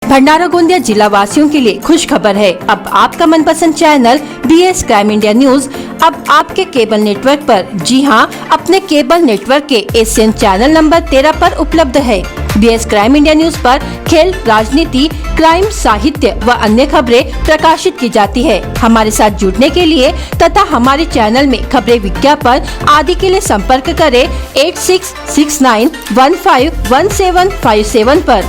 भंडारा गोंदिया जिला वासियों के लिए खुश खबर है। अब आपका मनपसंद channel BS crime India news अब आपके केबल नेटवर्क पर, जी हां, अपने केबल नेटवर्क के एशियन चैनल नंबर 13 पर उपलब्ध है। BS क्राइम इंडिया न्यूज पर खेल, राजनीति, क्राइम, साहित्य व अन्य खबरें प्रकाशित की जाती है। हमारे साथ जुड़ने के लिए तथा हमारे चैनल में खबरें, विज्ञापन आदि के लिए संपर्क करें 8669151757 पर।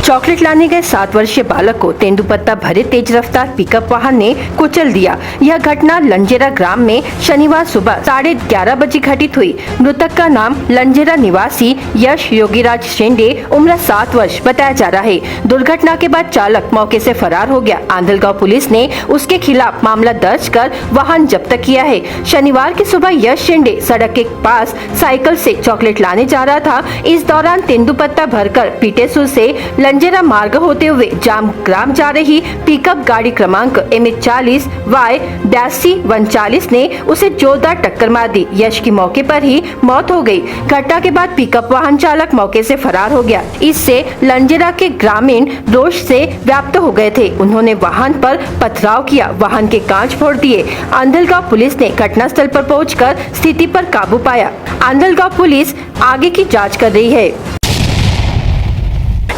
चॉकलेट लाने गए 7 वर्षीय बालक को तेंदुपत्ता भरे तेज रफ्तार पिकअप वाहन ने कुचल दिया। यह घटना लंजेरा ग्राम में शनिवार सुबह 11:30 बजे घटित हुई। मृतक का नाम लंजेरा निवासी यश योगीराज शेंडे उम्र 7 वर्ष बताया जा रहा है। दुर्घटना के बाद चालक मौके से फरार हो गया। आंधलगांव पुलिस ने उसके खिलाफ मामला दर्ज कर वाहन जब्त किया है। शनिवार की सुबह यश शेंडे सड़क के पास साइकिल से चॉकलेट लाने जा रहा था। इस दौरान तेंदुपत्ता भरकर पीटेसुर से लंजेरा मार्ग होते हुए जाम ग्राम जा रही पिकअप गाड़ी क्रमांक MH40Y-8239 ने उसे जोरदार टक्कर मार दी। यश की मौके पर ही मौत हो गई। घटना के बाद पिकअप वाहन चालक मौके से फरार हो गया। इससे लंजेरा के ग्रामीण रोष से व्याप्त हो गए थे। उन्होंने वाहन पर पथराव किया, वाहन के कांच फोड़ दिए। आंधलगांव पुलिस ने घटनास्थल पर पहुंचकर स्थिति पर काबू पाया। आंधलगांव पुलिस आगे की जाँच कर रही है।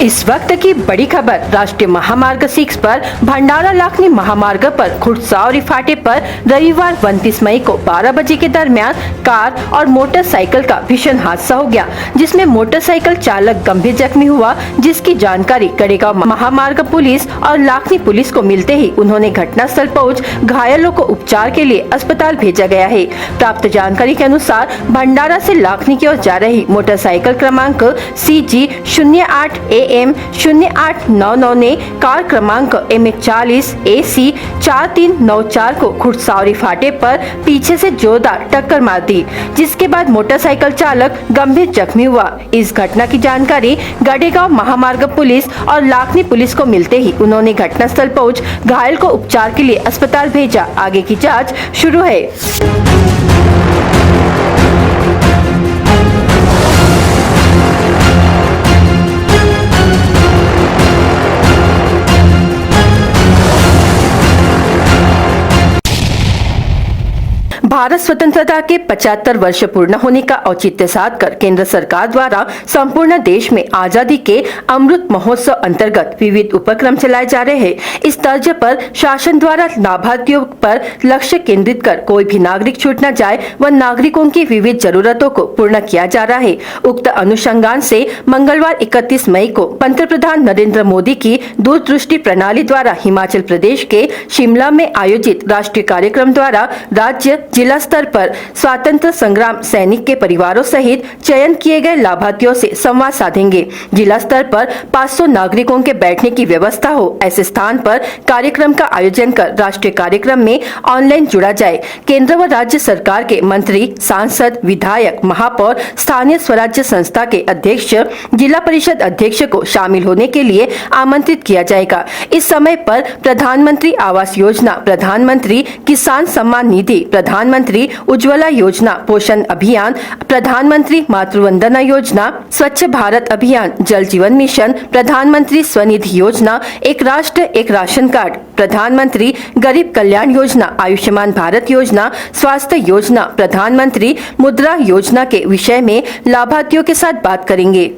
इस वक्त की बड़ी खबर, राष्ट्रीय महामार्ग 6 पर भंडारा लाखनी महामार्ग पर खुटसावरी फाटे पर रविवार 29 मई को 12 बजे के दरमियान कार और मोटरसाइकिल का भीषण हादसा हो गया, जिसमें मोटरसाइकिल चालक गंभीर जख्मी हुआ। जिसकी जानकारी कड़ेगांव महामार्ग पुलिस और लाखनी पुलिस को मिलते ही उन्होंने घटनास्थल पहुंच घायलों को उपचार के लिए अस्पताल भेजा गया है। प्राप्त जानकारी के अनुसार भंडारा से लाखनी की ओर जा रही मोटरसाइकिल क्रमांक CG 08AM0899 ने कार क्रमांक MH40AC 4394 को खुटसावरी फाटे पर पीछे से जोरदार टक्कर मार दी, जिसके बाद मोटरसाइकिल चालक गंभीर जख्मी हुआ। इस घटना की जानकारी गड़ेगांव महामार्ग पुलिस और लाखनी पुलिस को मिलते ही उन्होंने घटनास्थल पहुंच घायल को उपचार के लिए अस्पताल भेजा। आगे की जाँच शुरू है। भारत स्वतंत्रता के 75 वर्ष पूर्ण होने का औचित्य साध कर केंद्र सरकार द्वारा संपूर्ण देश में आजादी के अमृत महोत्सव अंतर्गत विविध उपक्रम चलाए जा रहे हैं। इस तर्ज पर शासन द्वारा लाभार्थियों पर लक्ष्य केंद्रित कर कोई भी नागरिक छूट न जाए व नागरिकों की विविध जरूरतों को पूर्ण किया जा रहा है। उक्त अनुसंधान से मंगलवार 31 मई को पंतप्रधान नरेंद्र मोदी की दूरदृष्टि प्रणाली द्वारा हिमाचल प्रदेश के शिमला में आयोजित राष्ट्रीय कार्यक्रम द्वारा राज्य जिला स्तर पर स्वतंत्र संग्राम सैनिक के परिवारों सहित चयन किए गए लाभार्थियों से संवाद साधेंगे। जिला स्तर पर 500 नागरिकों के बैठने की व्यवस्था हो, ऐसे स्थान पर कार्यक्रम का आयोजन कर राष्ट्रीय कार्यक्रम में ऑनलाइन जुड़ा जाए। केंद्र व राज्य सरकार के मंत्री, सांसद, विधायक, महापौर, स्थानीय स्वराज्य संस्था के अध्यक्ष, जिला परिषद अध्यक्ष को शामिल होने के लिए आमंत्रित किया जाएगा। इस समय पर प्रधानमंत्री आवास योजना, प्रधानमंत्री किसान सम्मान निधि, प्रधानमंत्री उज्ज्वला योजना, पोषण अभियान, प्रधानमंत्री मातृवंदना योजना, स्वच्छ भारत अभियान, जल जीवन मिशन, प्रधानमंत्री स्वनिधि योजना, एक राष्ट्र एक राशन कार्ड, प्रधानमंत्री गरीब कल्याण योजना, आयुष्मान भारत योजना, स्वास्थ्य योजना, प्रधानमंत्री मुद्रा योजना के विषय में लाभार्थियों के साथ बात करेंगे।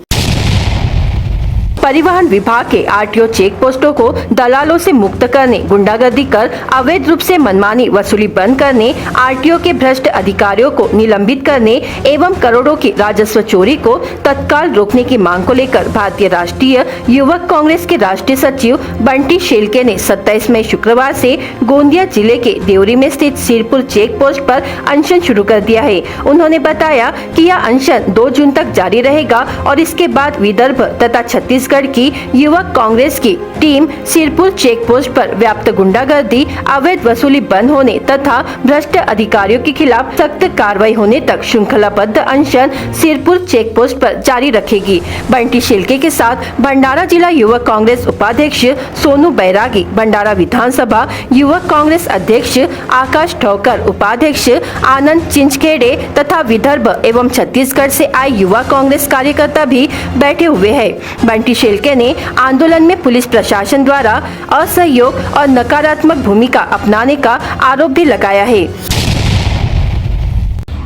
परिवहन विभाग के RTO चेक पोस्टों को दलालों से मुक्त करने, गुंडागर्दी कर अवैध रूप से मनमानी वसूली बंद करने, RTO के भ्रष्ट अधिकारियों को निलंबित करने एवं करोड़ों की राजस्व चोरी को तत्काल रोकने की मांग को लेकर भारतीय राष्ट्रीय युवक कांग्रेस के राष्ट्रीय सचिव बंटी शेलके ने 27 मई शुक्रवार से गोंदिया जिले के देवरी में स्थित सिरपुर चेक पोस्ट पर अनशन शुरू कर दिया है। उन्होंने बताया कि यह अनशन 2 जून तक जारी रहेगा और इसके बाद विदर्भ तथा छत्तीसगढ़ छत्तीसगढ़ की युवक कांग्रेस की टीम सिरपुर चेक पोस्ट पर व्याप्त गुंडागर्दी, अवैध वसूली बंद होने तथा भ्रष्ट अधिकारियों के खिलाफ सख्त कार्रवाई होने तक श्रृंखलाबद्ध अनशन सिरपुर चेक पोस्ट पर जारी रखेगी। बंटी शेल्के के साथ भंडारा जिला युवक कांग्रेस उपाध्यक्ष सोनू बैरागी, भंडारा विधानसभा युवक कांग्रेस अध्यक्ष आकाश ठोकर, उपाध्यक्ष आनंद चिंचखेड़े तथा विदर्भ एवं छत्तीसगढ़ से आए युवा कांग्रेस कार्यकर्ता भी बैठे हुए हैं। बंटी शेल्के ने आंदोलन में पुलिस प्रशासन द्वारा असहयोग और नकारात्मक भूमिका अपनाने का आरोप भी लगाया है।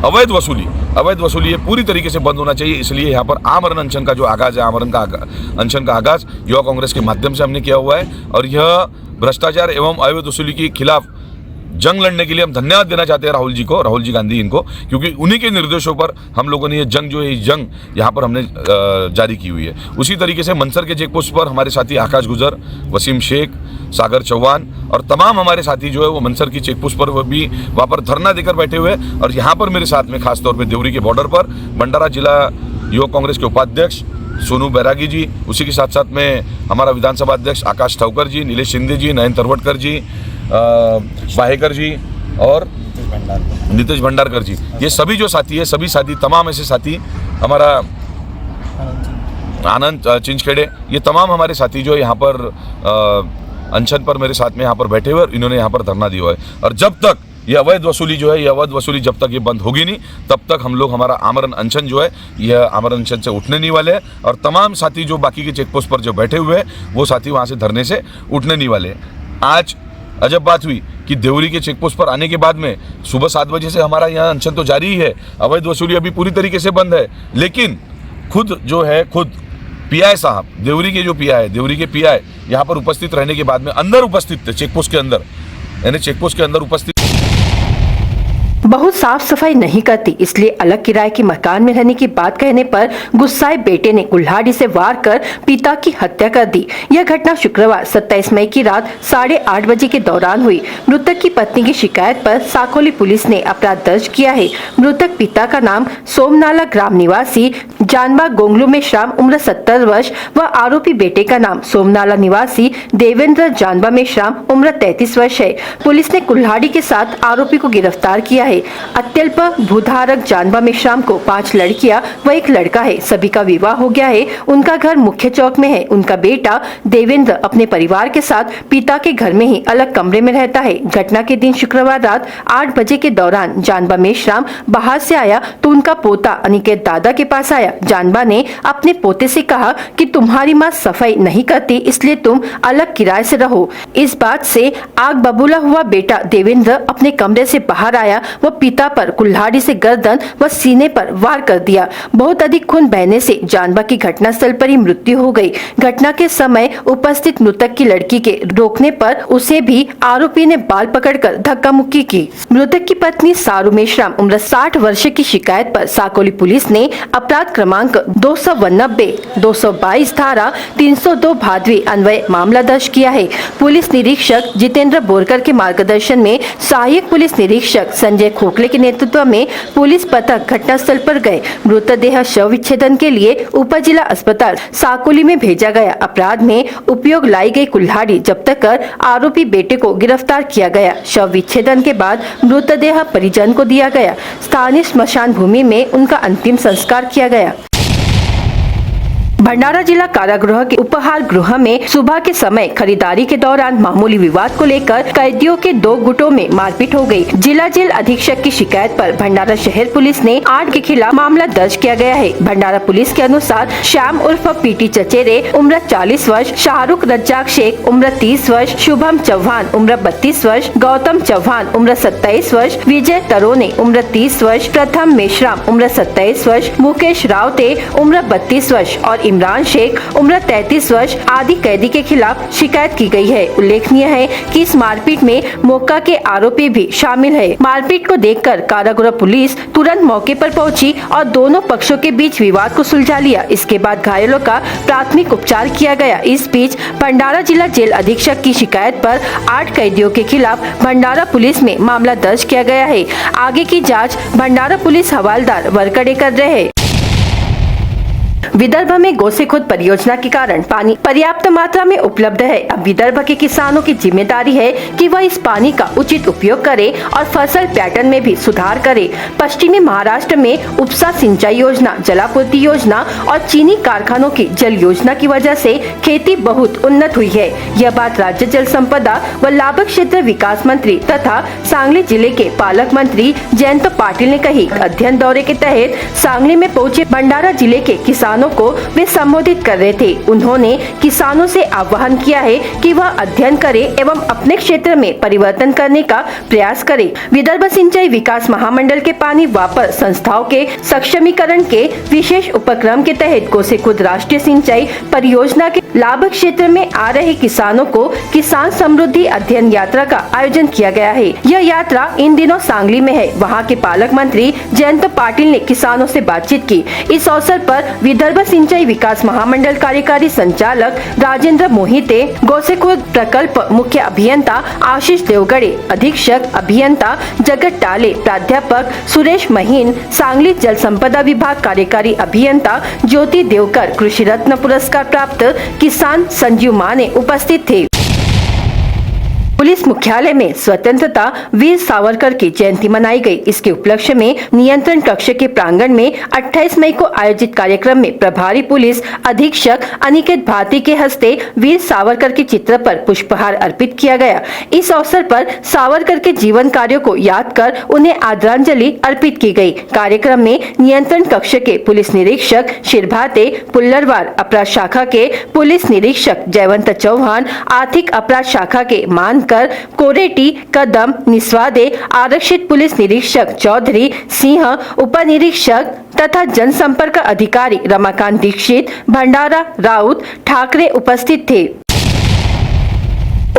अवैध वसूली ये पूरी तरीके से बंद होना चाहिए। इसलिए यहाँ पर आमरण अनशन का जो आगाज है, अनशन का आगाज युवा कांग्रेस के माध्यम से हमने किया हुआ है और यह भ्रष्टाचार एवं अवैध वसूली के खिलाफ जंग लड़ने के लिए हम धन्यवाद देना चाहते हैं राहुल जी गांधी इनको, क्योंकि उन्हीं के निर्देशों पर हम लोगों ने ये जंग यहाँ पर हमने जारी की हुई है। उसी तरीके से मनसर के चेक पोस्ट पर हमारे साथी आकाश गुजर, वसीम शेख, सागर चौहान और तमाम हमारे साथी जो है वो मनसर की चेक पोस्ट पर वो भी वहाँ पर धरना देकर बैठे हुए हैं। और यहाँ पर मेरे साथ में खासतौर पर देवरी के बॉर्डर पर भंडारा जिला युवक कांग्रेस के उपाध्यक्ष सोनू बैरागी जी, उसी के साथ साथ में हमारा विधानसभा अध्यक्ष आकाश ठोकर जी, नीलेश शिंदे जी, नयन तरवटकर जी, वाहेकर जी और नीतीश भंडारकर जी, ये सभी जो साथी है, सभी साथी तमाम ऐसे साथी, हमारा आनंद चिंचखेड़े, ये तमाम हमारे साथी जो यहाँ पर अनशन पर मेरे साथ में यहाँ पर बैठे हुए और इन्होंने यहाँ पर धरना दिया है। और जब तक ये अवैध वसूली जो है, ये अवैध वसूली जब तक ये बंद होगी नहीं, तब तक हम लोग हमारा आमरण अनशन जो है, यह आमरण अनशन से उठने नहीं वाले हैं। और तमाम साथी जो बाकी के चेक पोस्ट पर जो बैठे हुए हैं वो साथी वहाँ से धरने से उठने नहीं वाले हैं। आज अजब बात हुई कि देवरी के चेक पोस्ट पर आने के बाद में सुबह 7 बजे से हमारा यहाँ अनशन तो जारी ही है, अवैध वसूली अभी पूरी तरीके से बंद है, लेकिन खुद पीआई साहब, देवरी के जो देवरी के पीआई यहाँ पर उपस्थित रहने के बाद में अंदर उपस्थित थे, चेक पोस्ट के अंदर, यानी चेक पोस्ट के अंदर उपस्थित बहुत साफ सफाई नहीं करती, इसलिए अलग किराए के मकान में रहने की बात कहने पर गुस्साए बेटे ने कुल्हाड़ी से वार कर पिता की हत्या कर दी। यह घटना शुक्रवार 27 मई की रात 8:30 बजे के दौरान हुई। मृतक की पत्नी की शिकायत पर साकोली पुलिस ने अपराध दर्ज किया है। मृतक पिता का नाम सोमनाला ग्राम निवासी जानबा गोंगलू में श्याम, उम्र 70 वर्ष व आरोपी बेटे का नाम सोमनाला निवासी देवेंद्र जानबा में श्याम, उम्र 33 वर्ष है। पुलिस ने कुल्हाड़ी के साथ आरोपी को गिरफ्तार किया है। अत्यल्प भूधारक जानबा मेश्राम को 5 लड़कियां व 1 लड़का है। सभी का विवाह हो गया है। उनका घर मुख्य चौक में है। उनका बेटा देवेंद्र अपने परिवार के साथ पिता के घर में ही अलग कमरे में रहता है। घटना के दिन शुक्रवार रात 8 बजे के दौरान जानबा मेश्राम बाहर से आया तो उनका पोता अनिकेत दादा के पास आया। जानबा ने अपने पोते से कहा कि तुम्हारी माँ सफाई नहीं करती, इसलिए तुम अलग किराए से रहो। इस बात से आग बबूला हुआ बेटा देवेंद्र अपने कमरे से बाहर आया व पिता पर कुल्हाड़ी से गर्दन व सीने पर वार कर दिया। बहुत अधिक खून बहने से जानबा की घटनास्थल पर ही मृत्यु हो गई। घटना के समय उपस्थित मृतक की लड़की के रोकने पर उसे भी आरोपी ने बाल पकड़कर धक्का मुक्की की। मृतक की पत्नी सारू मेश्राम, उम्र 60 वर्ष की शिकायत पर साकोली पुलिस ने अपराध क्रमांक 289, 222 धारा 302 भादवी अन्वय मामला दर्ज किया है। पुलिस निरीक्षक जितेंद्र बोरकर के मार्गदर्शन में सहायक पुलिस निरीक्षक संजय खोखले के नेतृत्व में पुलिस पथक घटनास्थल पर गए। मृतदेह शव विच्छेदन के लिए उप जिला अस्पताल साकोली में भेजा गया। अपराध में उपयोग लाई गई कुल्हाड़ी जब्त कर आरोपी बेटे को गिरफ्तार किया गया। शव विच्छेदन के बाद मृतदेह परिजन को दिया गया। स्थानीय स्मशान भूमि में उनका अंतिम संस्कार किया गया। भंडारा जिला कारागृह के उपहार गृह में सुबह के समय खरीदारी के दौरान मामूली विवाद को लेकर कैदियों के 2 गुटों में मारपीट हो गई। जिला जेल अधीक्षक की शिकायत पर भंडारा शहर पुलिस ने 8 के खिलाफ मामला दर्ज किया गया है। भंडारा पुलिस के अनुसार श्याम उर्फ पीटी चचेरे, उम्र 40 वर्ष, शाहरुख रज्जाक शेख, उम्र 30 वर्ष, शुभम चौहान, उम्र 32 वर्ष, गौतम चौहान, उम्र 27 वर्ष, विजय तरोने, उम्र 30 वर्ष, प्रथम मेश्राम, उम्र 27 वर्ष, मुकेश रावते, उम्र 32 वर्ष और इमरान शेख, उम्र 33 वर्ष आदि कैदी के खिलाफ शिकायत की गई है। उल्लेखनीय है कि इस मारपीट में मौका के आरोपी भी शामिल है। मारपीट को देखकर कारागृह पुलिस तुरंत मौके पर पहुंची और दोनों पक्षों के बीच विवाद को सुलझा लिया। इसके बाद घायलों का प्राथमिक उपचार किया गया। इस बीच भंडारा जिला जेल अधीक्षक की शिकायत पर 8 कैदियों के खिलाफ भंडारा पुलिस में मामला दर्ज किया गया है। आगे की जाँच भंडारा पुलिस हवालदार वरकड़े कर रहे हैं। विदर्भ में गोसेखुर्द परियोजना के कारण पानी पर्याप्त मात्रा में उपलब्ध है। अब विदर्भ के किसानों की जिम्मेदारी है कि वह इस पानी का उचित उपयोग करे और फसल पैटर्न में भी सुधार करे। पश्चिमी महाराष्ट्र में उपसा सिंचाई योजना, जलापूर्ति योजना और चीनी कारखानों की जल योजना की वजह से खेती बहुत उन्नत हुई है। यह बात राज्य जल संपदा व लाभक क्षेत्र विकास मंत्री तथा सांगली जिले के पालक मंत्री जयंत पाटिल ने कही। अध्ययन दौरे के तहत सांगली में पहुंचे भंडारा जिले के किसानों को वे संबोधित कर रहे थे। उन्होंने किसानों से आह्वान किया है कि वह अध्ययन करें एवं अपने क्षेत्र में परिवर्तन करने का प्रयास करें। विदर्भ सिंचाई विकास महामंडल के पानी वापस संस्थाओं के सक्षमीकरण के विशेष उपक्रम के तहत गोसेखुर्द राष्ट्रीय सिंचाई परियोजना के लाभ क्षेत्र में आ रहे किसानों को किसान समृद्धि अध्ययन यात्रा का आयोजन किया गया है। यह यात्रा इन दिनों सांगली में है। वहां के पालक मंत्री जयंत पाटिल ने किसानों से बातचीत की। इस अवसर पर विदर्भ सिंचाई विकास महामंडल कार्यकारी संचालक राजेंद्र मोहिते, गोसेखुर्द प्रकल्प मुख्य अभियंता आशीष देवगड़े, अधीक्षक अभियंता जगत टाले, प्राध्यापक सुरेश महीन, सांगली जल संपदा विभाग कार्यकारी अभियंता ज्योति देवकर, कृषि रत्न पुरस्कार प्राप्त किसान संजीव माने उपस्थित थे। पुलिस मुख्यालय में स्वतंत्रता वीर सावरकर की जयंती मनाई गई। इसके उपलक्ष्य में नियंत्रण कक्ष के प्रांगण में 28 मई को आयोजित कार्यक्रम में प्रभारी पुलिस अधीक्षक अनिकेत भारती के हस्ते वीर सावरकर के चित्र पर पुष्पहार अर्पित किया गया। इस अवसर पर सावरकर के जीवन कार्यों को याद कर उन्हें आदरांजलि अर्पित की गई। कार्यक्रम में नियंत्रण कक्ष के पुलिस निरीक्षक शिरभाते, पुल्लरवार अपराध शाखा के पुलिस निरीक्षक जयवंत चौहान, आर्थिक अपराध शाखा के मान कर कोरेटी, कदम, निस्वादे, आरक्षित पुलिस निरीक्षक चौधरी सिंह, उप निरीक्षक तथा जनसंपर्क अधिकारी रमाकांत दीक्षित, भंडारा राउत ठाकरे उपस्थित थे।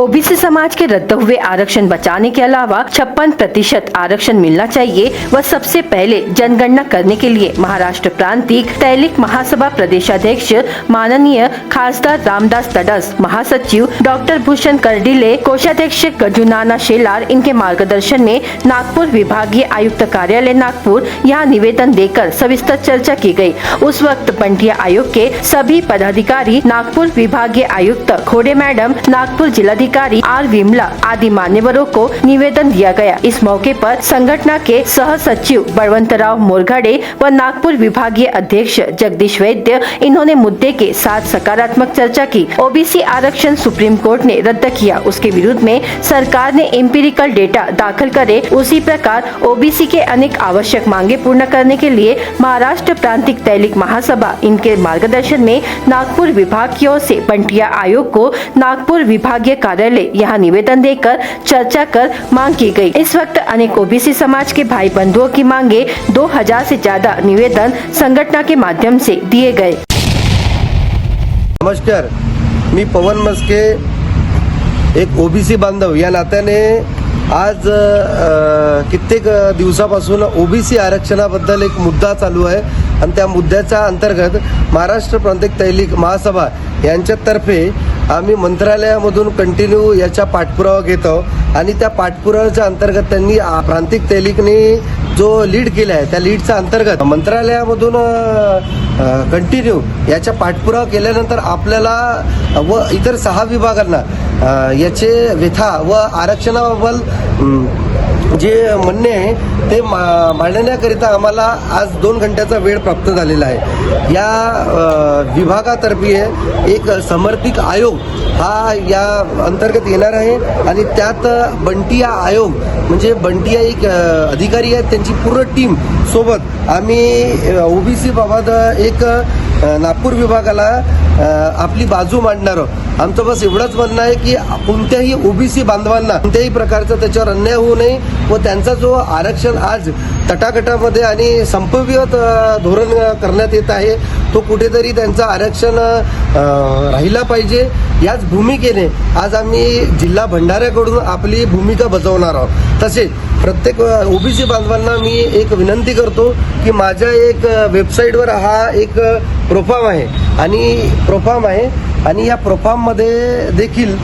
ओबीसी समाज के रद्द हुए आरक्षण बचाने के अलावा 56% आरक्षण मिलना चाहिए व सबसे पहले जनगणना करने के लिए महाराष्ट्र प्रांतिक तैलिक महासभा प्रदेशाध्यक्ष माननीय खासदार रामदास तडस, महासचिव डॉक्टर भूषण कर्डिले, कोषाध्यक्ष गजुनाना शेलार इनके मार्गदर्शन में नागपुर विभागीय आयुक्त कार्यालय नागपुर यहाँ निवेदन देकर सविस्तर चर्चा की गयी। उस वक्त बंटिया आयोग के सभी पदाधिकारी, नागपुर विभागीय आयुक्त खोड़े मैडम, नागपुर जिला अधिकारी आर विमला आदि मान्यवरों को निवेदन दिया गया। इस मौके पर संगठन के सह सचिव बलवंतराव मोरघड़े व नागपुर विभागीय अध्यक्ष जगदीश वैद्य इन्होंने मुद्दे के साथ सकारात्मक चर्चा की। ओबीसी आरक्षण सुप्रीम कोर्ट ने रद्द किया, उसके विरुद्ध में सरकार ने एम्पिरिकल डेटा दाखिल करे। उसी प्रकार ओबीसी के अनेक आवश्यक मांगे पूर्ण करने के लिए महाराष्ट्र प्रांतिक तैलिक महासभा इनके मार्गदर्शन में नागपुर विभाग की ओर से बंटिया आयोग को नागपुर विभागीय कार्यालय यहाँ निवेदन देकर चर्चा कर मांग की गई। इस वक्त अनेक ओबीसी समाज के भाई बंधुओं की मांगे 2000 से ज्यादा निवेदन संगठन के माध्यम से दिए गए। नमस्कार, मी पवन मस्के, एक ओबीसी बांधव या नात्याने आज कित्येक दिवसापासून ओबीसी आरक्षणाबद्दल एक मुद्दा चालू आहे आणि त्या मुद्द्याच्या अंतर्गत महाराष्ट्र प्रांतिक तैलिक महासभा यांच्यातर्फे आम्ही मंत्रालयामधून कंटिन्यू याचा पाठपुरावा घेत आहोत आणि त्या पाठपुराव्याच्या अंतर्गत त्यांनी प्रांतिक तैलिकने जो लीड केला आहे त्या लीडच्या अंतर्गत मंत्रालयामधून कंटिन्यू याचा पाठपुरावा केल्यानंतर आपल्याला व इतर 6 विभागांना याचे व्यथा व आरक्षणाबाबत जे म्हणणे आहे ते मांडण्याकरिता आम्हाला आज 2 घंट्याचा वेळ प्राप्त झालेला आहे। या विभागातर्फे एक समर्पित आयोग हा या अंतर्गत येणार आहे आणि त्यात बंटिया आयोग म्हणजे बंटिया एक अधिकारी आहेत, त्यांची पूर्ण टीम सोबत आम्ही ओबीसी बाबत एक नागपूर विभागाला आपली बाजू मांडणार आहोत। आमचं बस एवढंच म्हणणं आहे की कोणत्याही ओबीसी बांधवांना कोणत्याही प्रकारचा त्याच्यावर अन्याय होऊ नये व त्यांचा जो आरक्षण आज तटागटामध्ये आणि संपवित धोरण करण्यात येत आहे तो कुठेतरी त्यांचं आरक्षण राहिला पाहिजे। याच भूमिकेने आज आम्ही जिल्हा भंडाऱ्याकडून आपली भूमिका बजावणार आहोत। तसेच प्रत्येक ओबीसी बांधवांना मी एक विनंती करतो की माझ्या एक वेबसाईटवर हा एक प्रोफार्म आहे आणि या प्रोफार्ममध्ये देखील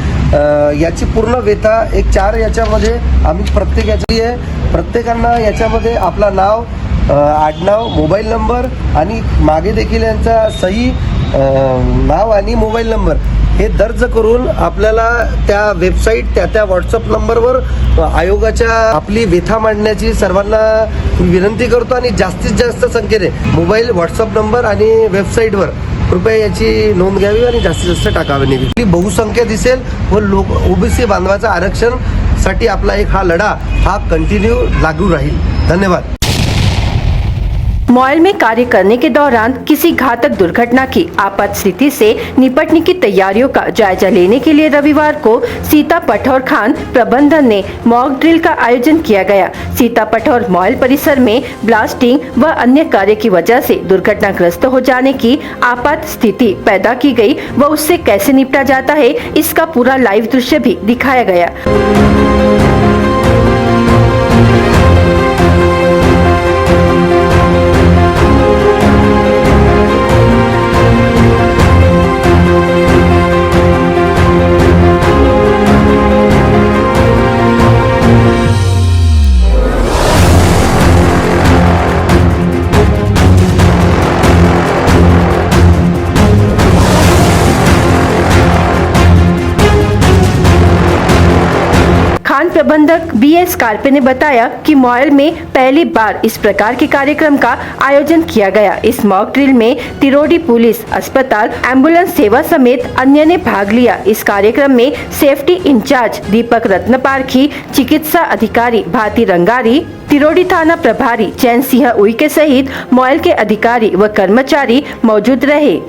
याची पूर्ण व्यथा एक 4 याच्यामध्ये आम्ही प्रत्येकाची आहे। प्रत्येकांना याच्यामध्ये आपला नाव आडनाव, मोबाईल नंबर आणि मागे देखील यांचा सही नाव आणि मोबाईल नंबर हे दर्ज करून आपल्याला त्या वेबसाईट त्या व्हॉट्सअप नंबरवर आयोगाच्या आपली व्यथा मांडण्याची सर्वांना विनंती करतो आणि जास्तीत जास्त संख्येने मोबाईल, व्हॉट्सअप नंबर आणि वेबसाईटवर कृपया याची नोंद घ्यावी आणि जास्तीत जास्त टाकावे नाही. बहुसंख्या दिसेल व लोक ओबीसी बांधवाचा आरक्षणसाठी आपला एक हा लढा हा कंटिन्यू लागू राहील. धन्यवाद. मॉल में कार्य करने के दौरान किसी घातक दुर्घटना की आपात स्थिति से निपटने की तैयारियों का जायजा लेने के लिए रविवार को सीता पठौर खान प्रबंधन ने मॉक ड्रिल का आयोजन किया गया. सीता पठौर मॉल परिसर में ब्लास्टिंग व अन्य कार्य की वजह से दुर्घटनाग्रस्त हो जाने की आपात स्थिति पैदा की गई व उससे कैसे निपटा जाता है इसका पूरा लाइव दृश्य भी दिखाया गया. खान प्रबंधक BS कार्पे ने बताया कि मॉल में पहली बार इस प्रकार के कार्यक्रम का आयोजन किया गया. इस मॉक ड्रिल में तिरोडी पुलिस, अस्पताल, एम्बुलेंस सेवा समेत अन्य ने भाग लिया. इस कार्यक्रम में सेफ्टी इंचार्ज दीपक रत्नपारखी, चिकित्सा अधिकारी भारती रंगारी, तिरोडी थाना प्रभारी चैन सिंह उइके सहित मॉल के अधिकारी व कर्मचारी मौजूद रहे.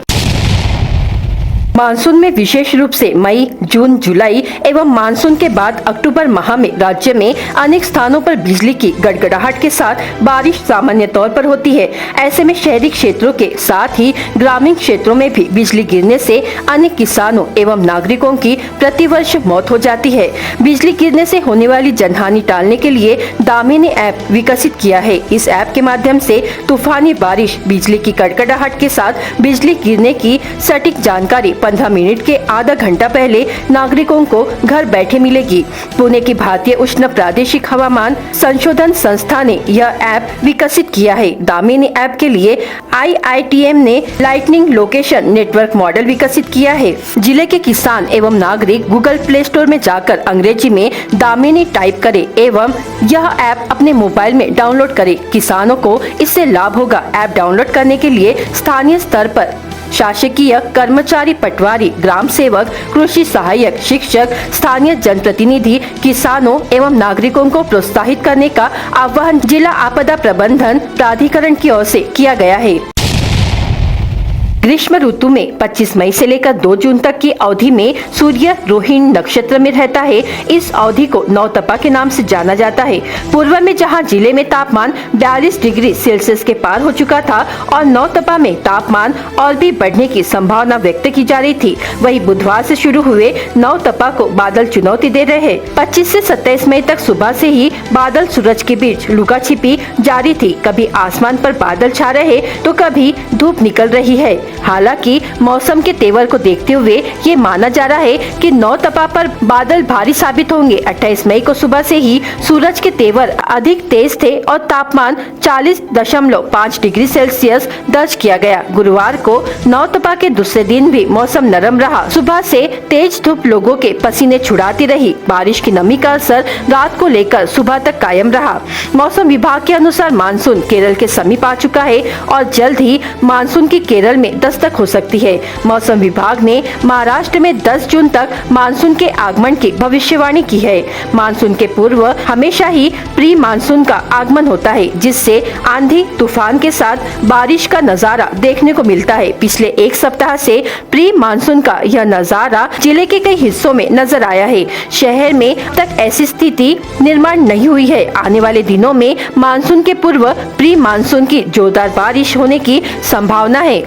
मानसून में विशेष रूप से मई, जून, जुलाई एवं मानसून के बाद अक्टूबर माह में राज्य में अनेक स्थानों पर बिजली की गड़गड़ाहट के साथ बारिश सामान्य तौर पर होती है. ऐसे में शहरी क्षेत्रों के साथ ही ग्रामीण क्षेत्रों में भी बिजली गिरने से अनेक किसानों एवं नागरिकों की प्रतिवर्ष मौत हो जाती है. बिजली गिरने से होने वाली जनहानि टालने के लिए दामिनी ऐप विकसित किया है. इस ऐप के माध्यम से तूफानी बारिश, बिजली की कड़कड़ाहट के साथ बिजली गिरने की सटीक जानकारी 15 मिनट के आधा घंटा पहले नागरिकों को घर बैठे मिलेगी. पुणे की भारतीय उष्ण प्रादेशिक हवामान संशोधन संस्था ने यह ऐप विकसित किया है. दामिनी ऐप के लिए IITM ने लाइटनिंग लोकेशन नेटवर्क मॉडल विकसित किया है. जिले के किसान एवं नागरिक गूगल प्ले स्टोर में जाकर अंग्रेजी में दामिनी टाइप करें एवं यह ऐप अपने मोबाइल में डाउनलोड करें. किसानों को इससे लाभ होगा. ऐप डाउनलोड करने के लिए स्थानीय स्तर पर शासकीय कर्मचारी, पटवारी, ग्राम सेवक, कृषि सहायक, शिक्षक, स्थानीय जनप्रतिनिधि, किसानों एवं नागरिकों को प्रोत्साहित करने का आह्वान जिला आपदा प्रबंधन प्राधिकरण की ओर से किया गया है. ग्रीष्म ऋतु में 25 मई से लेकर 2 जून तक की अवधि में सूर्य रोहिणी नक्षत्र में रहता है. इस अवधि को नौतपा के नाम से जाना जाता है. पूर्व में जहां जिले में तापमान 42 डिग्री सेल्सियस के पार हो चुका था और नौतपा में तापमान और भी बढ़ने की संभावना व्यक्त की जा रही थी, वही बुधवार से शुरू हुए नौतपा को बादल चुनौती दे रहे हैं. 25 से 27 मई तक सुबह से ही बादल सूरज के बीच लुका छिपी जारी थी. कभी आसमान पर बादल छा रहे तो कभी धूप निकल रही है. हालांकि मौसम के तेवर को देखते हुए ये माना जा रहा है कि नौतपा पर बादल भारी साबित होंगे. 28 मई को सुबह से ही सूरज के तेवर अधिक तेज थे और तापमान 40.5 डिग्री सेल्सियस दर्ज किया गया. गुरुवार को नौतपा के दूसरे दिन भी मौसम नरम रहा. सुबह से तेज धूप लोगों के पसीने छुड़ाती रही. बारिश की नमी का असर रात को लेकर सुबह तक कायम रहा. मौसम विभाग के अनुसार मानसून केरल के समीप आ चुका है और जल्द ही मानसून की केरल में दस्तक हो सकती है. मौसम विभाग ने महाराष्ट्र में 10 जून तक मानसून के आगमन की भविष्यवाणी की है. मानसून के पूर्व हमेशा ही प्री मानसून का आगमन होता है, जिससे आंधी तूफान के साथ बारिश का नजारा देखने को मिलता है. पिछले एक सप्ताह से प्री मानसून का यह नजारा जिले के कई हिस्सों में नजर आया है. शहर में तक ऐसी स्थिति निर्माण नहीं हुई है. आने वाले दिनों में मानसून के पूर्व प्री मानसून की जोरदार बारिश होने की संभावना है.